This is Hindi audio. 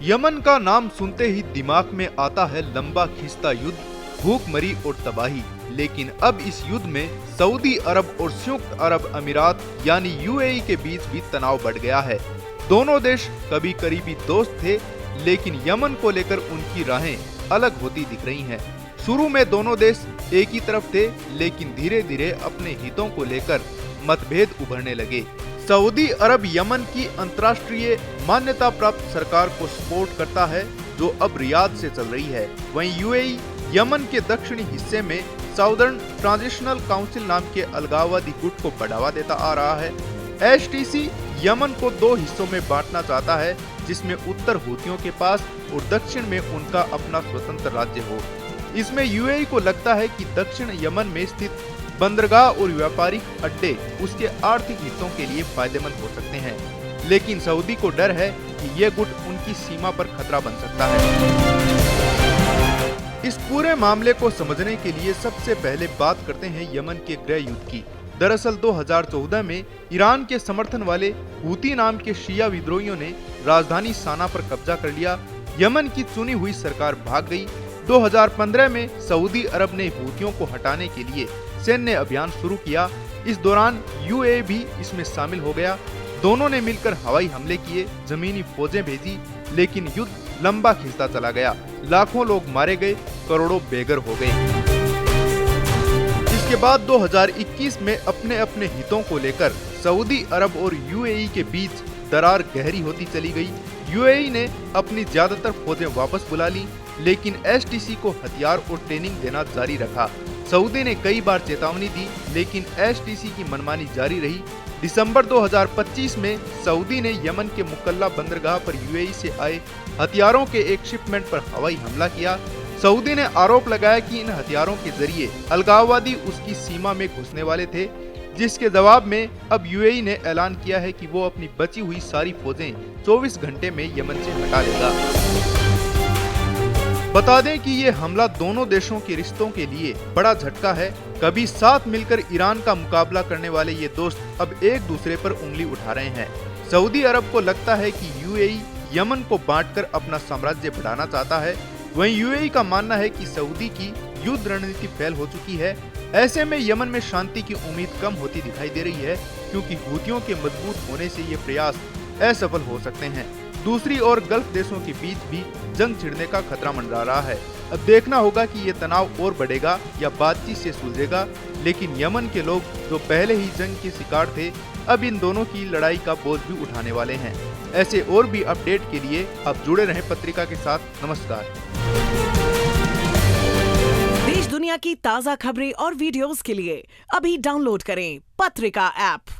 यमन का नाम सुनते ही दिमाग में आता है लंबा खिंचता युद्ध, भूखमरी और तबाही। लेकिन अब इस युद्ध में सऊदी अरब और संयुक्त अरब अमीरात यानी यूएई के बीच भी तनाव बढ़ गया है। दोनों देश कभी करीबी दोस्त थे, लेकिन यमन को लेकर उनकी राहें अलग होती दिख रही हैं। शुरू में दोनों देश एक ही तरफ थे, लेकिन धीरे धीरे अपने हितों को लेकर मतभेद उभरने लगे। सऊदी अरब यमन की अंतर्राष्ट्रीय मान्यता प्राप्त सरकार को सपोर्ट करता है, जो अब रियाद से चल रही है। वहीं यूएई यमन के दक्षिणी हिस्से में साउदर्न ट्रांजिशनल काउंसिल नाम के अलगाववादी गुट को बढ़ावा देता आ रहा है। एचटीसी यमन को दो हिस्सों में बांटना चाहता है, जिसमें उत्तर हूथियों के पास और दक्षिण में उनका अपना स्वतंत्र राज्य हो। इसमें यूएई को लगता है कि दक्षिण यमन में स्थित बंदरगाह और व्यापारिक अड्डे उसके आर्थिक हितों के लिए फायदेमंद हो सकते हैं, लेकिन सऊदी को डर है कि ये गुट उनकी सीमा पर खतरा बन सकता है। इस पूरे मामले को समझने के लिए सबसे पहले बात करते हैं यमन के गृह युद्ध की। दरअसल 2014 में ईरान के समर्थन वाले हूती नाम के शिया विद्रोहियों ने राजधानी साना पर कब्जा कर लिया। यमन की चुनी हुई सरकार भाग गई। 2015 में सऊदी अरब ने हूतियों को हटाने के लिए सैन्य अभियान शुरू किया। इस दौरान यूएई भी इसमें शामिल हो गया। दोनों ने मिलकर हवाई हमले किए, जमीनी फौजें भेजी, लेकिन युद्ध लंबा खिंचता चला गया। लाखों लोग मारे गए, करोड़ों बेघर हो गए। इसके बाद 2021 में अपने अपने हितों को लेकर सऊदी अरब और यूएई के बीच दरार गहरी होती चली गई। यूएई ने अपनी ज्यादातर फौजें वापस बुला ली, लेकिन एचटीसी को हथियार और ट्रेनिंग देना जारी रखा। सऊदी ने कई बार चेतावनी दी, लेकिन एचटीसी की मनमानी जारी रही। दिसंबर 2025 में सऊदी ने यमन के मुकल्ला बंदरगाह पर यूएई से आए हथियारों के एक शिपमेंट पर हवाई हमला किया। सऊदी ने आरोप लगाया कि इन हथियारों के जरिए अलगाववादी उसकी सीमा में घुसने वाले थे, जिसके जवाब में अब यूएई ने ऐलान किया है कि वो अपनी बची हुई सारी फौजें 24 घंटे में यमन से हटा लेगा। बता दें कि ये हमला दोनों देशों के रिश्तों के लिए बड़ा झटका है। कभी साथ मिलकर ईरान का मुकाबला करने वाले ये दोस्त अब एक दूसरे पर उंगली उठा रहे हैं। सऊदी अरब को लगता है कि यूएई यमन को बांटकर अपना साम्राज्य बढ़ाना चाहता है। वहीं यूएई का मानना है कि सऊदी की युद्ध रणनीति फेल हो चुकी है। ऐसे में यमन में शांति की उम्मीद कम होती दिखाई दे रही है, क्योंकि हूतियों के मजबूत होने से ये प्रयास असफल हो सकते हैं। दूसरी ओर गल्फ देशों के बीच भी जंग छिड़ने का खतरा मंडरा रहा है। अब देखना होगा कि ये तनाव और बढ़ेगा या बातचीत से सुलझेगा। लेकिन यमन के लोग जो पहले ही जंग के शिकार थे, अब इन दोनों की लड़ाई का बोझ भी उठाने वाले हैं। ऐसे और भी अपडेट के लिए आप जुड़े रहें पत्रिका के साथ। नमस्कार। देश दुनिया की ताज़ा खबरें और वीडियोस के लिए अभी डाउनलोड करें पत्रिका ऐप।